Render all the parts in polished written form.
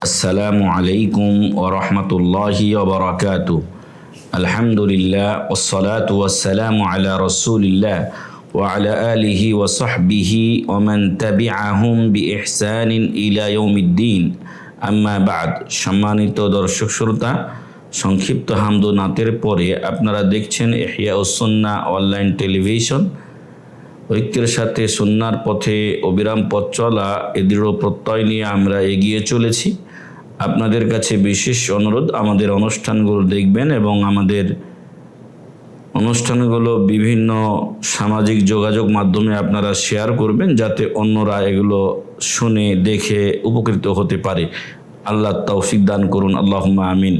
আসসালামু আলাইকুম ওয়া রাহমাতুল্লাহি ওয়া বারাকাতুহু। আলহামদুলিল্লাহ ওয়াসসালাতু ওয়াসসালামু আলা রাসূলিল্লাহ ওয়া আলা আলিহি ওয়া সাহবিহি ওয়া মান তাবিআহুম বিইহসানিন ইলা ইয়াউমিদ্দিন। আম্মা বা'দ। সম্মানিত দর্শক শ্রোতা, সংক্ষিপ্ত হামদ ও নাতের পরে আপনারা দেখছেন ইহইয়াউস সুন্নাহ অনলাইন টেলিভিশন। ঐক্যের সাথে সুন্নাহর পথে অবিরাম পথ চলা এ দৃঢ় প্রত্যয় নিয়ে আমরা এগিয়ে চলেছি। আপনাদের কাছে বিশেষ অনুরোধ, আমাদের অনুষ্ঠানগুলো দেখবেন এবং আমাদের অনুষ্ঠানগুলো বিভিন্ন সামাজিক যোগাযোগ মাধ্যমে আপনারা শেয়ার করবেন, যাতে অন্যরা এগুলো শুনে দেখে উপকৃত হতে পারে। আল্লাহ তৌফিক দান করুন, আল্লাহুম্মা আমিন।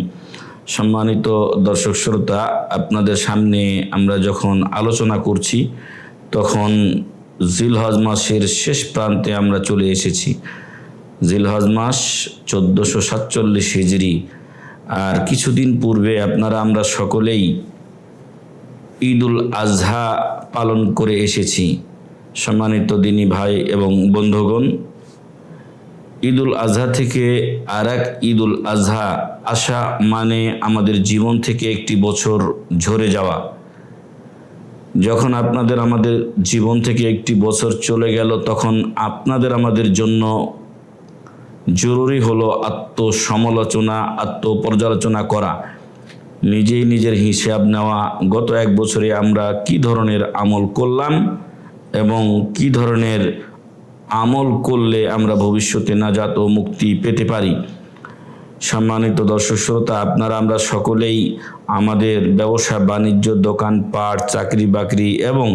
সম্মানিত দর্শক শ্রোতা, আপনাদের সামনে আমরা যখন আলোচনা করছি তখন জিলহজ মাসের শেষ প্রান্তে আমরা চলে এসেছি। জিলহজ মাস 1447 হিজরি। আর কিছুদিন পূর্বে আমরা সকলেই ঈদুল আজহা পালন করে এসেছি। সম্মানিত দিনী ভাই এবং বন্ধুগণ, ঈদুল আজহা থেকে আর এক ঈদুল আজহা আসা মানে আমাদের জীবন থেকে একটি বছর ঝরে যাওয়া। যখন আমাদের জীবন থেকে একটি বছর চলে গেল, তখন আমাদের জন্য জরুরি হলো আত্মসমালোচনা, আত্মপর্যালোচনা করা, নিজেই নিজের হিসাব নেওয়া। গত এক বছরে আমরা কি ধরনের আমল করলাম এবং কি ধরনের আমল করলে আমরা ভবিষ্যতে নাজাত ও মুক্তি পেতে পারি। সম্মানিত দর্শক শ্রোতা, আমরা সকলেই আমাদের ব্যবসা বাণিজ্য, দোকানপাট, চাকরি বাকরি এবং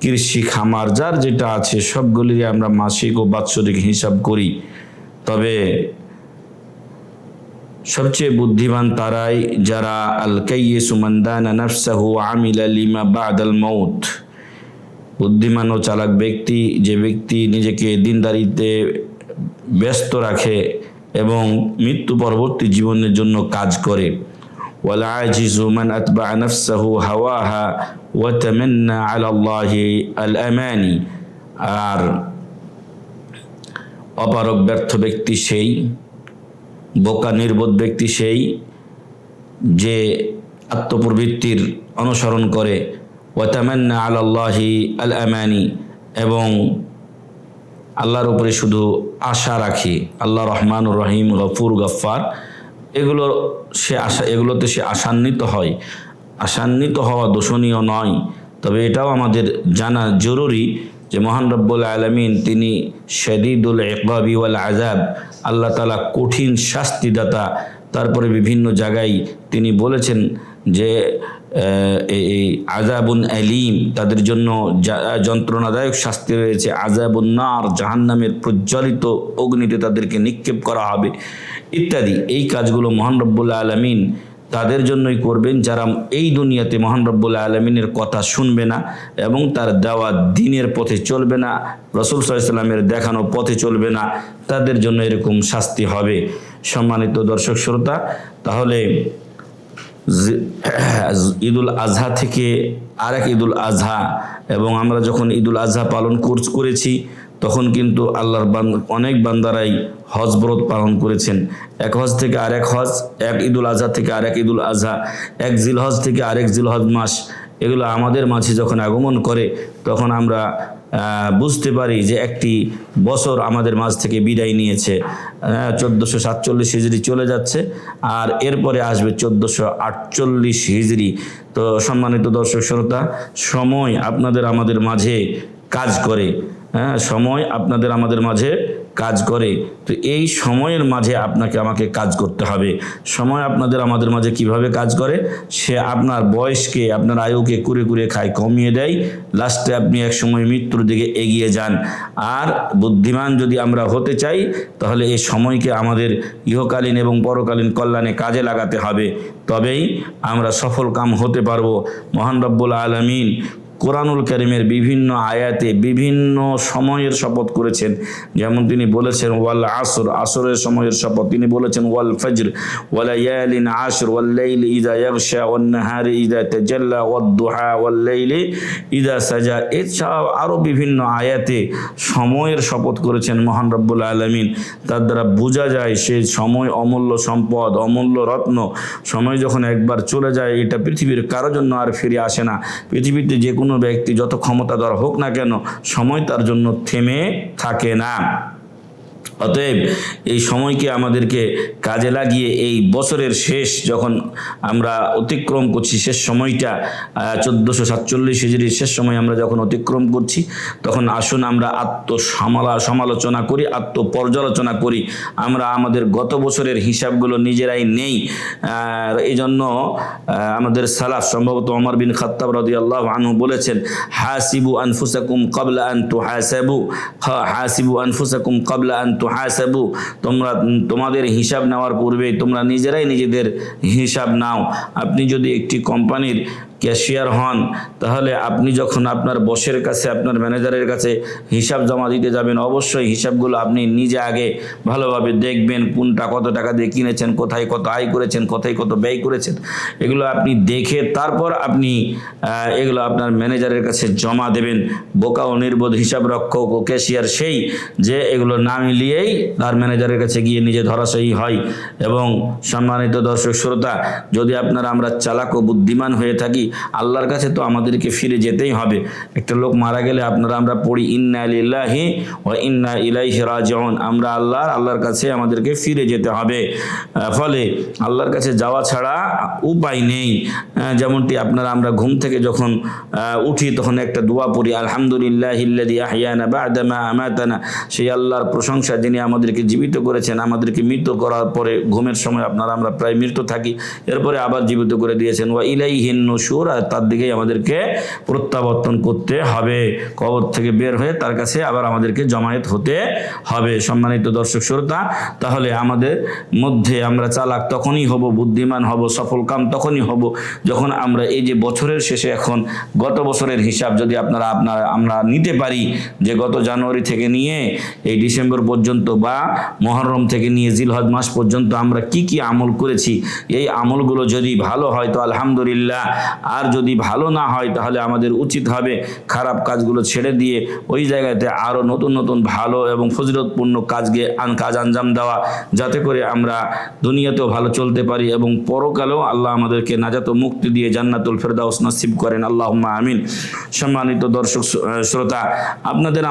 কৃষি খামার যার যেটা আছে সবগুলির আমরা মাসিক ও বাৎসরিক হিসাব করি। তবে সবচেয়ে বুদ্ধিমান তারাই যারা আল কাইয়িসু মান দানা নাফসাহু ওয়া আমিলা লিমা বা'দাল মাউত। বুদ্ধিমান ও চালাক ব্যক্তি যে ব্যক্তি নিজেকে দিনদারিতে ব্যস্ত রাখে এবং মৃত্যু পরবর্তী জীবনের জন্য কাজ করে। ওয়াল আজিজু মান আতবা'a নাফসাহু হাওয়াহা ওয়া তামান্না আলা আল্লাহি আল আমানি। আর অপারগ ব্যর্থ ব্যক্তি সেই, বোকা নির্বোধ ব্যক্তি সেই যে আত্মপ্রবৃত্তির অনুসরণ করে। ওয়া তামান্না আলা আল্লাহি আল আমানি, এবং আল্লাহর উপরে শুধু আশা রাখে। আল্লাহ রহমানুর রহিম, গফুর, গফ্ফার, এগুলোতে সে আশান্বিত হয়। আশান্বিত হওয়া দোষণীয় নয়, তবে এটাও আমাদের জানা জরুরি যে মহান রব্বুল আলামিন তিনি শাদীদুল ইকবাবি ওয়াল আযাব, আল্লাহ তাআলা কঠিন শাস্তিদাতা। তারপরে বিভিন্ন জায়গায় তিনি বলেছেন যে এই আযাবুন আলীম, তাদের জন্য যন্ত্রণাদায়ক শাস্তি রয়েছে। আযাবুন নার, জাহান্নামের প্রজ্বলিত অগ্নিতে তাদেরকে নিক্ষেপ করা হবে ইত্যাদি। এই কাজগুলো মহান রব্বুল আলামিন তাদের জন্যই করবেন যারা এই দুনিয়াতে মহান রব্বুল আলামিনের কথা শুনবে না এবং তার দেওয়া দ্বীনের পথে চলবে না, রাসূল সাল্লাল্লাহু আলাইহি ওয়াসাল্লামের দেখানো পথে চলবে না, তাদের জন্য এরকম শাস্তি হবে। সম্মানিত দর্শক শ্রোতা, তাহলে ঈদুল আজহা থেকে আরেক ঈদুল আজহা, এবং আমরা যখন ঈদুল আজহা পালন করেছি তখন কিন্তু আল্লাহর অনেক বান্দারাই হজ ব্রত পালন করেছেন। এক হজ থেকে আরেক হজ, এক ঈদুল আজহা থেকে আরেক ঈদুল আজহা, এক জিলহজ থেকে আরেক জিলহজ মাস, এগুলো আমাদের মাঝে যখন আগমন করে তখন আমরা বুঝতে পারি যে একটি বছর আমাদের মাঝ থেকে বিদায় নিয়েছে। 1447 হিজরি চলে যাচ্ছে, আর এরপরে আসবে 1448 হিজরি। তো সম্মানিত দর্শক শ্রোতা, সময় আমাদের মাঝে কাজ করে। সময় আমাদের মাঝে কাজ করে। তো এই সময়ের মাঝে আপনাকে আমাকে কাজ করতে হবে। সময় আমাদের মাঝে কিভাবে কাজ করে? সে আপনার বয়সকে, আপনার আয়ুকে কুরে কুরে খায়, কমিয়ে দেয়। লাস্টে আপনি এক সময় মৃত্যুর দিকে এগিয়ে যান। আর বুদ্ধিমান যদি আমরা হতে চাই, তাহলে এই সময়কে আমাদের ইহকালীন এবং পরকালীন কল্যাণে কাজে লাগাতে হবে, তবেই আমরা সফল কাম হতে পারবো। মহান রব্বুল আলামিন কোরআনুল কারীমের বিভিন্ন আয়াতে বিভিন্ন সময়ের শপথ করেছেন। যেমন তিনি বলেছেন ওয়াল আসর, আসরের সময়ের শপথ। তিনি বলেছেন ওয়াল ফজর ওয়ালায়ালিন আশর ওয়াল লাইলি ইযা ইয়াগশা ওয়ান নাহারি ইযা তাজাল্লা ওয়াদ দুহা ওয়াল লাইলি ইযা সাজা। এছাড়াও আরও বিভিন্ন আয়াতে সময়ের শপথ করেছেন মহান রব্বুল আলামিন। তার দ্বারা বোঝা যায় সে সময় অমূল্য সম্পদ, অমূল্য রত্ন। সময় যখন একবার চলে যায় এটা পৃথিবীর কারোর জন্য আর ফিরে আসে না। পৃথিবীতে যে কোনো ব্যক্তি যত ক্ষমতাধর হোক না কেন, সময় তার জন্য থেমে থাকে না। অতএব এই সময়কে আমাদেরকে কাজে লাগিয়ে এই বছরের শেষ যখন আমরা অতিক্রম করছি, শেষ সময়টা 1447 হিজরির শেষ সময় আমরা যখন অতিক্রম করছি, তখন আসুন আমরা সমালোচনা করি, আত্মপর্যালোচনা করি। আমরা আমাদের গত বছরের হিসাবগুলো নিজেরাই নেই। এই জন্য আমাদের সালাফ, সম্ভবত ওমর বিন খাত্তাব রাদিয়াল্লাহু আনহু বলেছেন, হাসিবু আনফুসাকুম ক্বাবলা আন তুহাসাবু, হাসিবু আনফুসাকুম ক্বাবলা আন তুহাসাবু। তোমরা তোমাদের হিসাব নেওয়ার পূর্বে তোমরা নিজেরাই নিজেদের হিসাব নাও। আপনি যদি একটি কোম্পানির ক্যাশিয়ার হন, তাহলে আপনি যখন আপনার বসের কাছে, আপনার ম্যানেজারের কাছে হিসাব জমা দিতে যাবেন, অবশ্যই হিসাবগুলো আপনি নিজে আগে ভালোভাবে দেখবেন। কোনটা কত টাকা দিয়ে কিনেছেন, কোথায় কত আয় করেছেন, কোথায় কত ব্যয় করেছেন, এগুলো আপনি দেখে তারপর আপনি এগুলো আপনার ম্যানেজারের কাছে জমা দেবেন। বোকা ও নির্বোধ হিসাব রক্ষক ও ক্যাশিয়ার সেই যে এগুলো না মিলিয়েই তার ম্যানেজারের কাছে গিয়ে নিজে ধরাশায়ী হয়। এবং সম্মানিত দর্শক শ্রোতা, যদি আমরা চালাক ও বুদ্ধিমান হয়ে থাকি, আল্লাহর কাছে তো আমাদেরকে ফিরে যেতেই হবে। একটা লোক মারা গেলে আমরা পড়ি ইন্না লিল্লাহি ওয়া ইন্না ইলাইহি রাজিউন। আমরা আল্লাহর কাছে আমাদেরকে ফিরে যেতে হবে। ফলে আল্লাহর কাছে যাওয়া ছাড়া উপায় নেই। যেমনটি আমরা ঘুম থেকে যখন উঠি তখন একটা দোয়া পড়ি, আলহামদুলিল্লাহিল্লাযী আহইয়ানা বা'দা মা আমাতানা। সেই আল্লাহর প্রশংসা যিনি আমাদেরকে জীবিত করেছেন। আমাদেরকে মৃত্যু করার পরে ঘুমের সময় আমরা প্রায় মৃত্যু থাকি, এরপরে আবার জীবিত করে দিয়েছেন। ওয়া ইলাইহিন নুশুর, আর তার দিকেই আমাদেরকে প্রত্যাবর্তন করতে হবে। কবর থেকে বের হয়ে তার কাছে আবার আমাদেরকে জমায়েত হতে হবে। সম্মানিত দর্শক শ্রোতা, তাহলে আমাদের মধ্যে আমরা চালাক তখনই হব, বুদ্ধিমান হব, সফলকাম তখনই হব যখন আমরা এই যে বছরের শেষে এখন গত বছরের হিসাব যদি আমরা নিতে পারি, যে গত জানুয়ারি থেকে নিয়ে এই ডিসেম্বর পর্যন্ত বা মুহররম থেকে নিয়ে জিলহজ মাস পর্যন্ত আমরা কি কি আমল করেছি, এই আমলগুলো যদি ভালো হয় তো আলহামদুলিল্লাহ, আর যদি ভালো না হয় তাহলে আমাদের উচিত হবে খারাপ কাজগুলো ছেড়ে দিয়ে ওই জায়গাতে আরও নতুন নতুন ভালো এবং ফজিলতপূর্ণ কাজ আঞ্জাম দেওয়া, যাতে করে আমরা দুনিয়াতেও ভালো চলতে পারি এবং পরকালেও আল্লাহ আমাদেরকে নাজাত ও মুক্তি দিয়ে জান্নাতুল ফেরদাউস নসিব করেন। আল্লাহুম্মা আমিন। সম্মানিত দর্শক শ্রোতা,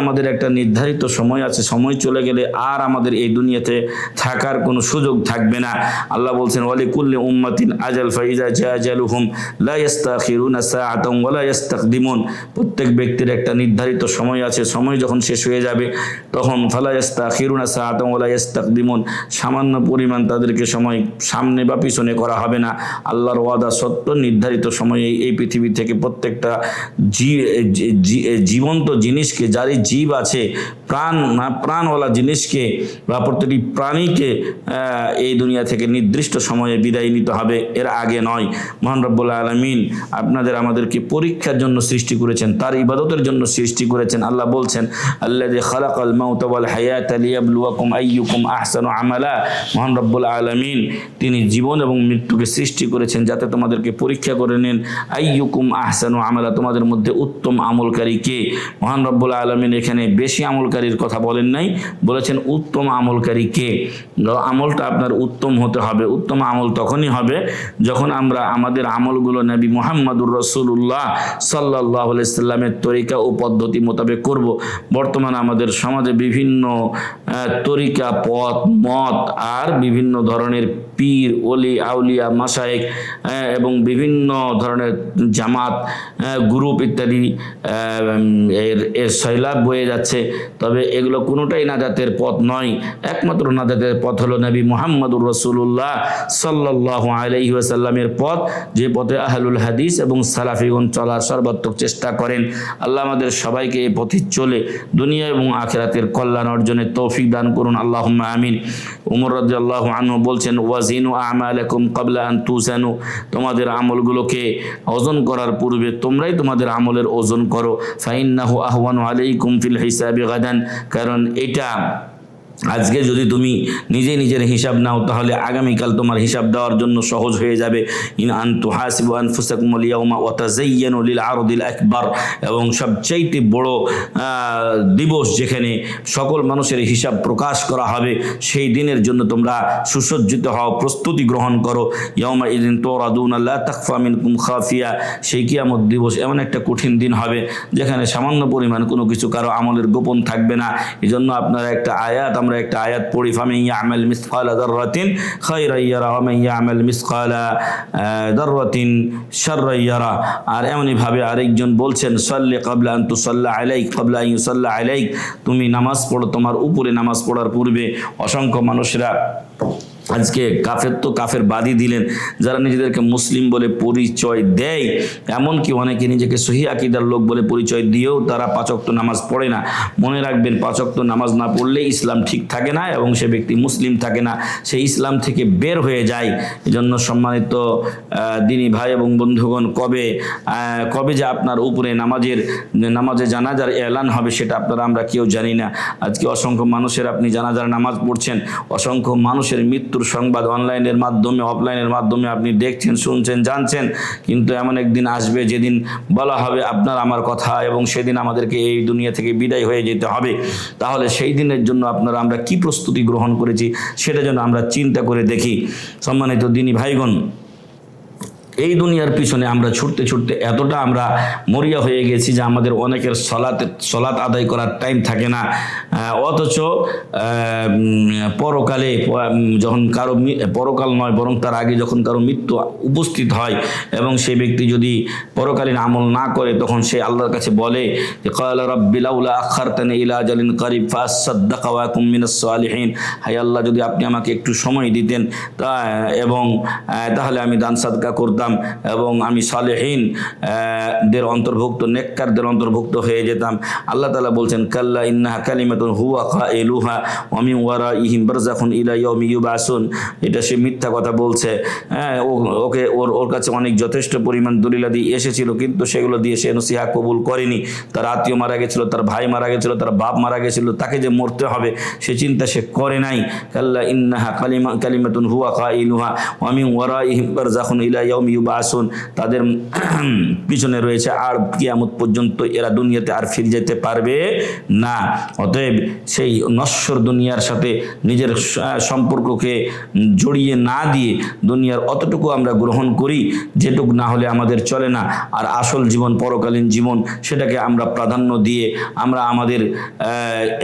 আমাদের একটা নির্ধারিত সময় আছে। সময় চলে গেলে আর আমাদের এই দুনিয়াতে থাকার কোনো সুযোগ থাকবে না। আল্লাহ বলছেন, ওয়ালিকুল্লি উম্মাতিন আজাল ফাইজা জা আজালুহুম লা ইস্তাখিরুনা সাআতান ওয়া লা ইস্তাকদিমুন। প্রত্যেক ব্যক্তির একটা নির্ধারিত সময় আছে। সময় যখন শেষ হয়ে যাবে তখন ফালা ইস্তাখিরুনা সাআতান ওয়া লা ইস্তাকদিমুন, সামান্য পরিমাণ তাদেরকে সময় সামনে বা পিছনে করা হবে না। আল্লাহর ওয়াদা সত্য। নির্ধারিত সময়ে এই পৃথিবী থেকে প্রত্যেকটা জীবন্ত জিনিসকে, যারই জীব আছে, প্রাণওয়ালা জিনিসকে বা প্রতিটি প্রাণীকে এই দুনিয়া থেকে নির্দিষ্ট সময়ে বিদায় নিতে হবে, এর আগে নয়। মহান রব্বুল আলামিন আমাদেরকে পরীক্ষার জন্য সৃষ্টি করেছেন, তার ইবাদতের জন্য সৃষ্টি করেছেন। আল্লাহ বলছেন, আল্লাযী খালাকাল মাউতা ওয়াল হায়াতা লিয়াবলুয়াকুম আইয়ুকুম আহসানু আমালা। মহান রব্বুল আলামিন তিনি জীবন এবং মৃত্যুকে সৃষ্টি করেছেন যাতে তোমাদেরকে পরীক্ষা করে নেন। আইয়ুকুম আহসানু আমালা, তোমাদের মধ্যে উত্তম আমলকারী কে। মহান রব্বুল আলামিন এখানে বেশি আমলকারীর কথা বলেন নাই, বলেছেন উত্তম আমলকারী কে। আমলটা আপনার উত্তম হতে হবে। উত্তম আমল তখনই হবে যখন আমরা আমাদের আমলগুলো নবী মুহাম্মদুর রাসূলুল্লাহ সাল্লাল্লাহু আলাইহি সাল্লামের তরিকা ও পদ্ধতি মোতাবেক করব। বর্তমানে আমাদের সমাজে বিভিন্ন তরিকা, পথ, মত আর বিভিন্ন ধরনের পীর, ওলি, আউলিয়া, মাশায়েখ এবং বিভিন্ন ধরনের জামাত, গ্রুপ ইত্যাদি এর সয়লাব বয়ে যাচ্ছে। তবে এগুলো কোনোটাই নাজাতের পথ নয়। একমাত্র নাজাতের পথ হলো নবী মুহাম্মদুর রাসূলুল্লাহ সাল্লাল্লাহু আলাইহি ওয়াসাল্লামের পথ, যে পথে আহলুল হাদিস এবং সালাফিগণ চলার সর্বাত্মক চেষ্টা করেন। আল্লাহ আমাদের সবাইকে এই পথে চলে দুনিয়া এবং আখিরাতের কল্যাণ অর্জনের তৌফিক দান করুন, আল্লাহুম্মা আমিন। উমর রাদিয়াল্লাহু আনহু বলছেন, ওয়াজিনু আমালাকুম ক্বাবলা আন তুজানু, তোমাদের আমলগুলোকে ওজন করার পূর্বে তোমরাই তোমাদের আমলের ওজন করো। ফাইন্নাহু আহওয়ানু আলাইকুম ফিল হিসাবি গাদান, কারণ এটা আজকে যদি তুমি নিজের হিসাব নাও তাহলে আগামীকাল তোমার হিসাব দেওয়ার জন্য সহজ হয়ে যাবে। ইন আনতু হাসিবু আনফুসাকুম আল ইয়াউমা ওয়া তাযায়্যানু লিল আরদিল আকবার, এবং সবচাইতে বড় দিবস যেখানে সকল মানুষের হিসাব প্রকাশ করা হবে, সেই দিনের জন্য তোমরা সুসজ্জিত হও, প্রস্তুতি গ্রহণ করো। ইয়াউমা ইযিন তুরাদুনা লা তাখফা মিনকুম খাফিয়া, সেই কিয়ামত দিবস এমন একটা কঠিন দিন হবে যেখানে সামান্য পরিমাণ কোনো কিছু কারো আমলের গোপন থাকবে না। এজন্য আপনারা আমরা একটা আয়াত পড়ি, ফামান ইয়ামাল মিসকালা যাররাতিন খায়রান ইয়ারা ওয়া মান ইয়ামাল মিসকালা যাররাতিন শাররান ইয়ারা। আর এমনই ভাবে আরেকজন বলছেন, সাল্লি কাবলা আন তুসাল্লা আলাইক কাবলা আন ইউসাল্লা আলাইক, তুমি নামাজ পড়ো তোমার উপরে নামাজ পড়ার পূর্বে। অসংখ্য মানুষরা আজকে কাফের বাদী দিলেন, যারা নিজেদেরকে মুসলিম বলে পরিচয় দেয়, এমনকি অনেকে নিজেকে সহি আকীদার লোক বলে পরিচয় দিয়েও তারা 5 ওয়াক্ত নামাজ পড়ে না। মনে রাখবেন, 5 ওয়াক্ত নামাজ না পড়লে ইসলাম ঠিক থাকে না এবং সে ব্যক্তি মুসলিম থাকে না, সে ইসলাম থেকে বের হয়ে যায়। এজন্য সম্মানিত দিনী ভাই এবং বন্ধুগণ, কবে যে আপনার উপরে নামাজে জানাজার এলান হবে সেটা আমরা কেউ জানি না। আজকে অসংখ্য মানুষের আপনি জানাজার নামাজ পড়ছেন, অসংখ্য মানুষের মৃত্যুর সংবাদ অনলাইনের মাধ্যমে অফলাইনের মাধ্যমে আপনি দেখছেন, শুনছেন, জানছেন, কিন্তু এমন একদিন আসবে যেদিন বলা হবে আপনার আমার কথা, এবং সেদিন আমাদেরকে এই দুনিয়া থেকে বিদায় হয়ে যেতে হবে। তাহলে সেই দিনের জন্য আমরা কি প্রস্তুতি গ্রহণ করেছি সেটা যেন আমরা চিন্তা করে দেখি। সম্মানিত দিনী ভাইগণ, এই দুনিয়ার পিছনে আমরা ছুটতে ছুটতে এতটা আমরা মরিয়া হয়ে গেছি যে আমাদের অনেকের সলাত আদায় করার টাইম থাকে না। অথচ পরকালে যখন পরকাল নয় বরং তার আগে যখন কারো মৃত্যু উপস্থিত হয় এবং সেই ব্যক্তি যদি পরকালীন আমল না করে, তখন সে আল্লাহর কাছে বলে যে ক্বালা রাব্বি লাউলা আখারতানি ইলা আজালিন কারিব ফাসাদদাকা ওয়া আকুম মিনাস সালিহিন, হায় আল্লাহ, যদি আপনি আমাকে একটু সময় দিতেন এবং তাহলে আমি দান সাদকা করতাম এবং আমি সালেহীন দের অন্তর্ভুক্ত, নেককারদের অন্তর্ভুক্ত হয়ে যেতাম। আল্লাহ তাআলা বলছেন, কাল্লা ইন্নাহা কালিমাতুন হুয়া কাইলুহা ওয়া মিন ওয়ারাইহিম বারযাখুন ইলা ইয়াউমি ইউবআসুন। এটা সে মিথ্যা কথা বলছে। ওর কাছে অনেক যথেষ্ট পরিমাণ দলিলাদি এসেছিল, কিন্তু সেগুলো দিয়ে সে নসিহা কবুল করেনি। তার আত্মীয় মারা গেছিল, তার ভাই মারা গেছিল, তার বাপ মারা গেছিল, তাকে যে মরতে হবে সে চিন্তা সে করে নাই। কাল্লা ইন্নাহা কালিমাতুন হুয়া কাইলুহা ওয়া মিন ওয়ারাইহিম বারযাখুন ইলা ইয়াউমি ইউবআসুন, তাদের পিছনে রয়েছে আর কিয়ামত পর্যন্ত, এরা দুনিয়াতে আর ফিরে যেতে পারবে না। অতএব সেই নশ্বর দুনিয়ার সাথে নিজের সম্পর্ককে জড়িয়ে না দিয়ে দুনিয়ার অতটুকু আমরা গ্রহণ করি যেটুকু না হলে আমাদের চলে না, আর আসল জীবন পরকালীন জীবন সেটাকে আমরা প্রাধান্য দিয়ে আমরা আমাদের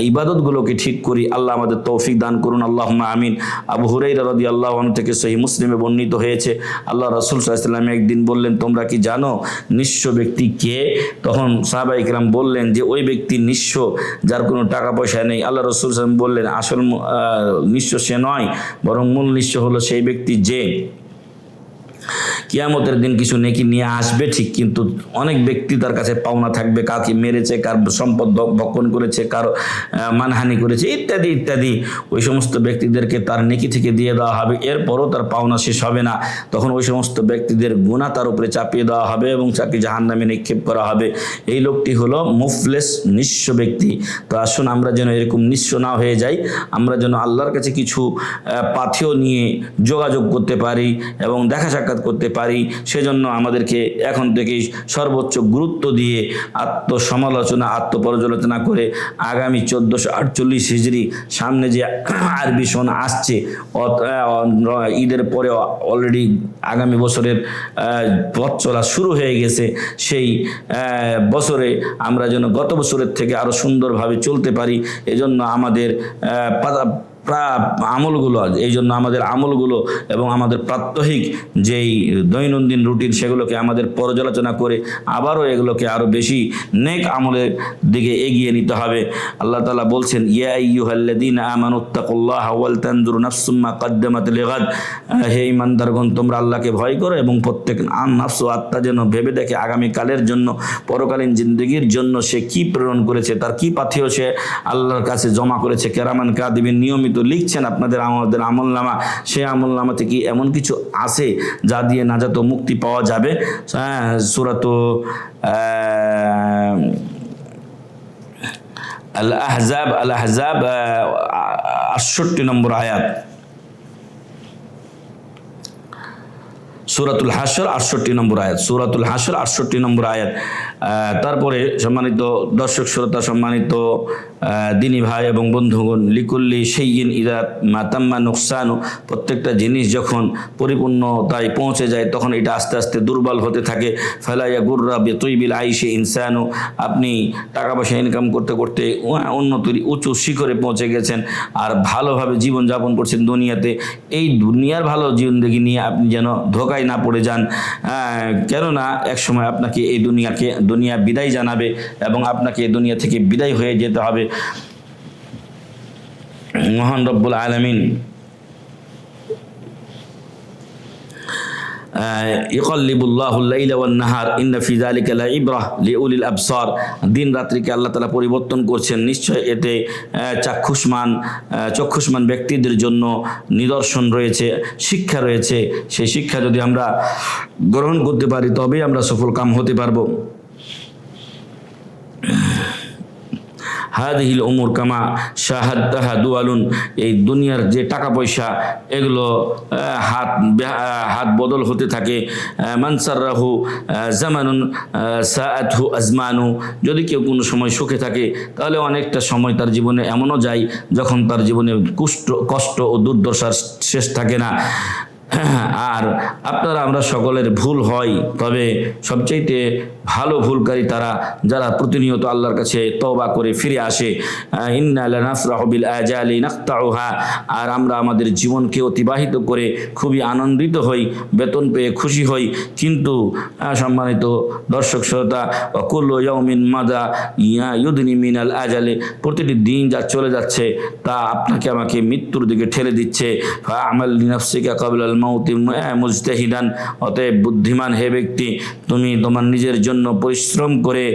ইবাদতগুলোকে ঠিক করি। আল্লাহ আমাদের তৌফিক দান করুন, আল্লাহুম্মা আমিন। আবু হুরায়রা রাদিয়াল্লাহু আনহু থেকে সহিহ মুসলিমে বর্ণিত হয়েছে, আল্লাহ রাসূল সাল্লাল্লাহু আলাইহি ওয়াসাল্লাম একদিন বললেন, তোমরা কি জানো নিঃস্ব ব্যক্তি কে? তখন সাহাবায়ে কেরাম বললেন যে ওই ব্যক্তি নিঃস্ব যার কোনো টাকা পয়সা নেই। আল্লাহ রাসূল সাল্লাল্লাহু আলাইহি ওয়াসাল্লাম বললেন, আসল নিঃস্ব সে নয়, বরং মূল নিঃস্ব হলো সেই ব্যক্তি যে কিয়ামতের দিন কিছু নেকি নিয়ে আসবে ঠিক, কিন্তু অনেক ব্যক্তি তার কাছে পাওনা থাকবে, কাকে মেরেছে, কার সম্পদ ভক্ষণ করেছে, কার মানহানি করেছে, ইত্যাদি ইত্যাদি। ওই সমস্ত ব্যক্তিদেরকে তার নেকি থেকে দিয়ে দেওয়া হবে, এরপরও তার পাওনা শেষ হবে না। তখন ওই সমস্ত ব্যক্তিদের গুনাহ তার উপরে চাপিয়ে দেওয়া হবে এবং তাকে জাহান্নামে নিক্ষেপ করা হবে। এই লোকটি হলো মুফলেস, নিঃস্ব ব্যক্তি। তো আসুন আমরা যেন এরকম নিঃস্ব না হয়ে যাই, আমরা যেন আল্লাহর কাছে কিছু পাথেয় নিয়ে যোগাযোগ করতে পারি এবং দেখা সাক্ষাৎ করতে পারি। সেজন্য আমাদেরকে এখন থেকেই সর্বোচ্চ গুরুত্ব দিয়ে আত্মসমালোচনা, আত্মপর্যালোচনা করে আগামী 1448 হিজরি সামনে যে আরবি সন আসছে, ঈদের পরে অলরেডি আগামী বছরের পথ চলা শুরু হয়ে গেছে, সেই বছরে আমরা যেন গত বছরের থেকে আরো সুন্দরভাবে চলতে পারি। এজন্য আমাদের আমলগুলো, এই জন্য আমাদের আমলগুলো এবং আমাদের প্রাত্যহিক যেই দৈনন্দিন রুটিন সেগুলোকে আমাদের পর্যালোচনা করে আবারও এগুলোকে আরও বেশি নেক আমলের দিকে এগিয়ে নিতে হবে। আল্লাহ তাআলা বলছেন, ইয়া আইয়ুহাল্লাযীনা আমানুত্তাকুল্লাহা ওয়াল তানজুর নাফসুম মা কদ্দামাত লিগাদ, হে ঈমানদারগণ তোমরা আল্লাহকে ভয় করো এবং প্রত্যেক নাফস ও আত্মা যেন ভেবে দেখে আগামীকালের জন্য, পরকালীন জিন্দগির জন্য সে কি প্রেরণ করেছে, তার কি পাথেয় সে আল্লাহর কাছে জমা করেছে। কেরামান কাতিবিন নিয়মিত লিখছেন আমাদের আমলনামা। সেই আমলনামাতে কি এমন কিছু আছে যা দিয়ে নাজাত ও মুক্তি পাওয়া যাবে? সূরাত আল আহজাব 68 নম্বর আয়াত, সূরাতুল হাশর 68 নম্বর আয়াত, সূরাতুল হাশর 68 নম্বর আয়াত। তারপরে সম্মানিত দর্শক শ্রোতা, সম্মানিত দিনী ভাই এবং বন্ধুগণ, লিকুল্লি শাইইন ইযা মা তাম্মা নুকসানু, প্রত্যেকটা জিনিস যখন পরিপূর্ণতায় পৌঁছে যায় তখন এটা আস্তে আস্তে দুর্বল হতে থাকে। ফালা ইয়াগুররা বিতুইবিল আইশি ইনসানু, আপনি টাকা পয়সা ইনকাম করতে করতে উন্নতির উঁচু শিখরে পৌঁছে গেছেন আর ভালোভাবে জীবনযাপন করছেন দুনিয়াতে, এই দুনিয়ার ভালো জিন্দেগি নিয়ে আপনি যেন ধোকায় না পড়ে যান। কেননা একসময় আপনাকে এই দুনিয়া বিদায় জানাবে এবং আপনাকে এই দুনিয়া থেকে বিদায় হয়ে যেতে হবে। মহান রব্বুল আলামিন ইকাল্লিবুল্লাহুল লাইলা ওয়ান নাহার ইন্না ফি যালিকা লাইবরাহ লিউলিল আবসার, দিন রাত্রিকে আল্লাহ তাআলা পরিবর্তন করছেন, নিশ্চয় এতে চক্ষুষ্মান ব্যক্তিদের জন্য নিদর্শন রয়েছে, শিক্ষা রয়েছে। সেই শিক্ষা যদি আমরা গ্রহণ করতে পারি তবেই আমরা সফল কাম হতে পারবো। হাদিহিল উমুর কামা শাহাদাহা দুয়ালুন, এই দুনিয়ার যে টাকা পয়সা এগুলো হাত বদল হতে থাকে। মানসাররাহু জামানুন সাআতহু আজমানু, যদি কেউ কোনো সময় সুখে থাকে তাহলে অনেকটা সময় তার জীবনে এমনও যায় যখন তার জীবনে কষ্ট ও দুর্দশার শেষ থাকে না। আর আমরা সকলের ভুল হয়, তবে সবচাইতে ভালো ভুলকারী তারা যারা প্রতিনিয়ত আল্লাহর কাছে তওবা করে ফিরে আসে। ইন্না লানাফরাহু বিল আজালি নাকতাউহা, আর আমরা আমাদের জীবনকে অতিবাহিত করে খুবই আনন্দিত হই, বেতন পেয়ে খুশি হই, কিন্তু সম্মানিত দর্শক শ্রোতা, কুল্লু ইয়াউমিন মাদা ইউদনি মিনাল আজালি, প্রতিটি দিন যা চলে যাচ্ছে তা আপনাকে আমাকে মৃত্যুর দিকে ঠেলে দিচ্ছে। ফাআমাল লিনাফসিকা ক্বাবলাল মাউতি মুজতাহিদান, অতএব বুদ্ধিমান হে ব্যক্তি, তুমি তোমার নিজের জন্য পরিশ্রম করে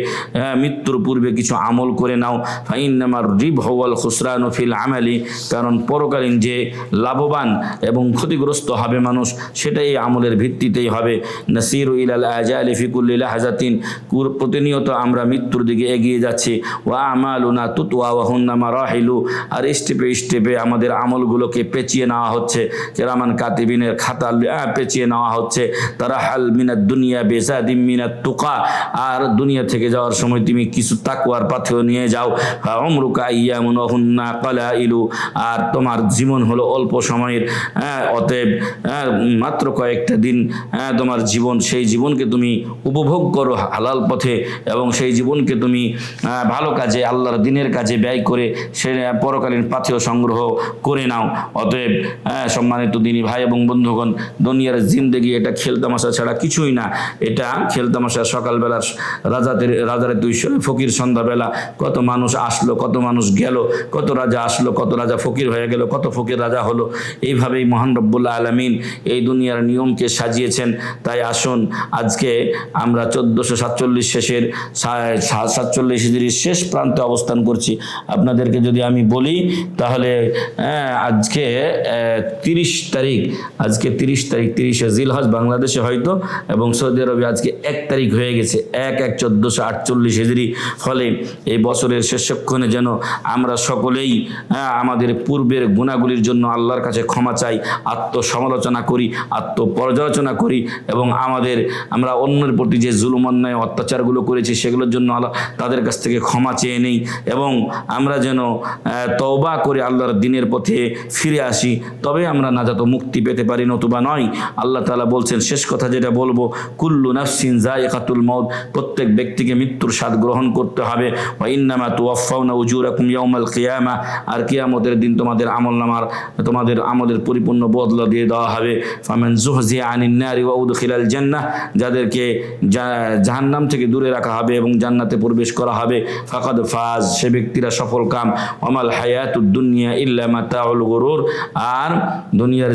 মৃত্যুর পূর্বে কিছু আমল করে নাও। ফাইন্নামার রিবহু ওয়াল খুসরানু ফিল আমালি, কারণ পরকালীন যে লাভবান এবং ক্ষতিগ্রস্ত হবে মানুষ সেটা এই আমলের ভিত্তিতেই হবে। নাসিরু ইলাল আজালি ফি কুল্লি লাহজাতিন, প্রতিনিয়ত আমরা মৃত্যুর দিকে এগিয়ে যাচ্ছি। ওয়া আমালুনা তুতওয়া ওয়া হুন্না মারাহিলু, আর স্টেপে স্টেপে আমাদের আমলগুলোকে পেঁচিয়ে নেওয়া হচ্ছে, কেরামান কাতিবিনের খাতা পেঁচিয়ে নেওয়া হচ্ছে। তারা হাল মিনাদ দুনিয়া বেসাদিম মিনাত তুকা, আর দুনিয়া থেকে যাওয়ার সময় তুমি কিছু তাকওয়ার পাথেও নিয়ে যাও। উমরুকা আইয়ামুন ওয়া হুন্না কালাইলু, আর তোমার জীবন হলো অল্প সময়ের, অতএব মাত্র কয়েকটা দিন তোমার জীবন, সেই জীবনকে তুমি উপভোগ করো হালাল পথে এবং সেই জীবনকে তুমি ভালো কাজে আল্লাহর দিনের কাজে ব্যয় করে সে পরকালীন পাথেও সংগ্রহ করে নাও। অতএব সম্মানিত দিনী ভাই এবং বন্ধুগণ, দুনিয়ার জিন্দেগি এটা খেলতামাশা ছাড়া কিছুই না। এটা খেলতামাশা সকালবেলা রাজারে দুই ফকির, সন্ধ্যাবেলা কত মানুষ আসলো, কত মানুষ গেল, কত রাজা আসলো, কত রাজা ফকির হয়ে গেল, কত ফকির রাজা হলো। এইভাবেই মহান রব্বুল আলামিন এই দুনিয়ার নিয়মকে সাজিয়েছেন। তাই আসুন আজকে আমরা 1447 শেষের 47 হিজরির শেষ প্রান্তে অবস্থান করছি। আপনাদেরকে যদি আমি বলি তাহলে আজকে 30 তারিখ, 30 জিলহজ বাংলাদেশে হয়তো, এবং সৌদি আরবে আজকে 1 তারিখ হয়ে গেছে, 1/1/1448 হিজরি। ফলে এই বছরের শেষক্ষণে যেন আমরা সকলেই আমাদের পূর্বের গুনাহগুলির জন্য আল্লাহর কাছে ক্ষমা চাই, আত্মসমালোচনা করি, আত্মপর্যালোচনা করি এবং আমরা অন্যের প্রতি যে জুলুম অন্যায় অত্যাচারগুলো করেছি সেগুলোর জন্য তাদের কাছ থেকে ক্ষমা চেয়ে নেই, এবং আমরা যেন তওবা করে আল্লাহর দ্বীনের পথে ফিরে আসি, তবে আমরা নাজাত মুক্তি পেতে পারি। পারি নতুবা নয়। আল্লাহ তাআলা বলছেন, শেষ কথা যেটা বলবো, কুল্লু নাফসিন যায়িকাতুল মাউত, প্রত্যেক ব্যক্তিকে মৃত্যুর স্বাদ গ্রহণ করতে হবে। ওয়া ইন্নামা তুওয়াফাউনা উজুরাকুম ইয়াউমাল কিয়ামা, আর কিয়ামতের দিন তোমাদের আমলনামার তোমাদের আমলের পরিপূর্ণ বদলা দিয়ে দেওয়া হবে। ফামান যুহজিয়া আনিন নারি ওয়া উদখিলাল জান্নাহ, যাদেরকে জাহান্নাম থেকে দূরে রাখা হবে এবং জান্নাতে প্রবেশ করা হবে, ফাকাদ ফাজ, সে ব্যক্তিরা সফল কাম। ওয়ামাল হায়াতুদ দুনিয়া ইল্লা মাতাউল গুরুর, আর দুনিয়ার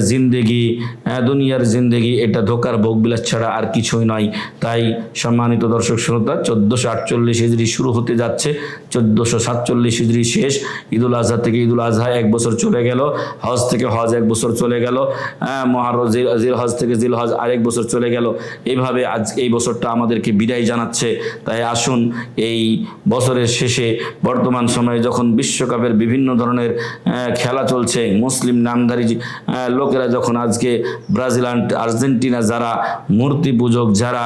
জিন্দেগি এটা ধোকার ভোগবিলাস ছাড়া আর কিছুই নয়। তাই সম্মানিত দর্শক শ্রোতা, 1448 হিজরি শুরু হতে যাচ্ছে, 1447 হিজরি শেষ। ঈদুল আজহা থেকে ঈদুল আজহা 1 বছর চলে গেল, হজ থেকে হজ 1 বছর চলে গেল, মুহররম জিল হজ থেকে জিল হজ আরেক বছর চলে গেল। এইভাবে আজ এই বছরটা আমাদেরকে বিদায় জানাচ্ছে। তাই আসুন এই বছরের শেষে, বর্তমান সময়ে যখন বিশ্বকাপের বিভিন্ন ধরনের খেলা চলছে, মুসলিম নামধারী লোকেরা যখন আজকে ব্রাজিল আর্জেন্টিনা, যারা মূর্তি পূজক, যারা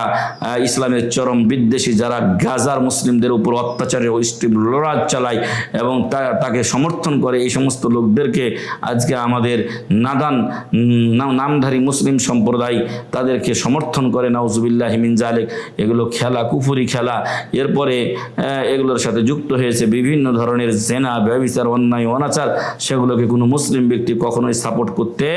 ইসলামের চরম বিদ্বেষী, যারা গাজার মুসলিমদের উপর অত্যাচারে লড়াই চালায় এবং তাকে সমর্থন করে, এই সমস্ত লোকদেরকে আজকে আমাদের নামধারী মুসলিম সম্প্রদায় তাদেরকে সমর্থন করে। নাউজুবিল্লাহি মিন যালিক। এগুলো খেলা, কুফরি খেলা। এরপরে এগুলোর সাথে যুক্ত হয়েছে বিভিন্ন ধরনের জেনা, ব্যভিচার, অন্যায়, অনাচার। সেগুলোকে কোনো মুসলিম ব্যক্তি কখনোই সাপোর্ট করতে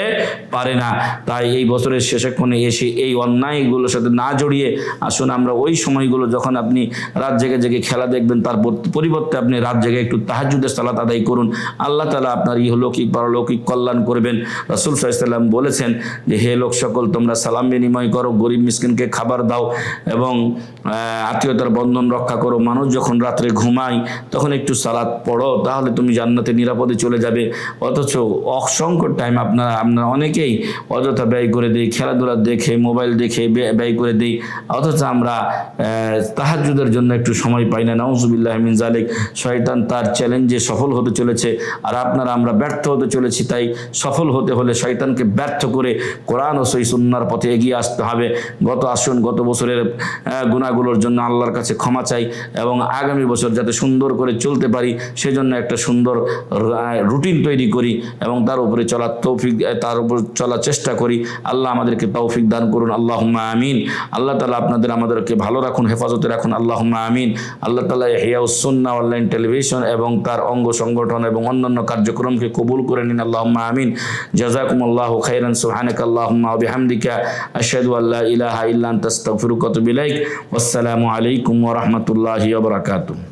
পারে না। তাই এই বছরের শেষক্ষণে এসে এই অন্যায়গুলোর সাথে না জড়িয়ে আসুন আমরা ওই সময়গুলো যখন আপনি রাত জেগে জেগে খেলা দেখবেন, তার পরিবর্তে আপনি রাত জেগে একটু তাহাজ্জুদের সালাত আদায় করুন। আল্লাহ তাআলা আপনার ইহলৌকিক পারলৌকিক কল্যাণ করবেন। রাসূল সাল্লাল্লাহু আলাইহি ওয়াসাল্লাম বলেছেন যে, হে লোক সকল, তোমরা সালাম বিনিময় করো, গরিব মিসকিনকে খাবার দাও এবং আত্মীয়তার বন্ধন রক্ষা করো। মানুষ যখন রাত্রে ঘুমায় তখন একটু সালাত পড়ো, তাহলে তুমি জান্নাতে নিরাপদে চলে যাবে। অথচ অসংখ্য টাইম আপনারা অনেকেই অযথা ব্যয় করে দিই, খেলাধুলা দেখে, মোবাইল দেখে ব্যয় করে দিই। অথচ আমরা তাহাজ্জুদের জন্য একটু সময় পাই না। নাউজুবিল্লাহি মিন যালিক। শয়তান তার চ্যালেঞ্জে সফল হতে চলেছে, আর আমরা ব্যর্থ হতে চলেছি। তাই সফল হতে হলে শয়তানকে ব্যর্থ করে কোরআন ও সহিহ সুন্নাহর পথে এগিয়ে আসতে হবে। গত বছরের গুনাহগুলোর জন্য আল্লাহর কাছে ক্ষমা চাই এবং আগামী বছর যাতে সুন্দর করে চলতে পারি সেজন্য একটা সুন্দর রুটিন তৈরি করি এবং তার উপরে তার উপর চলার চেষ্টা করি। আল্লাহ আমাদেরকে তৌফিক দান করুন। আল্লাহুম্মা আমিন। আল্লাহ তাআলা আমাদেরকে ভালো রাখুন, হেফাজতে রাখুন। আল্লাহুম্মা আমিন। আল্লাহ তাআলা ইহয়াউস সুন্নাহ অনলাইন টেলিভিশন এবং তার অঙ্গ সংগঠন এবং অন্যান্য কার্যক্রমকে কবুল করে নিন। আল্লাহুম্মা আমিন। জাযাকুমুল্লাহু খাইরান। সুবহানাকাল্লাহুম্মা ওয়া বিহামদিকা আশহাদু আল্লা ইলাহা ইল্লা আনতা আস্তাগফিরুকা ওয়া আতুবু ইলাইক। ওয়াসসালামু আলাইকুম ওয়া রাহমাতুল্লাহি ওয়া বারাকাতুহু।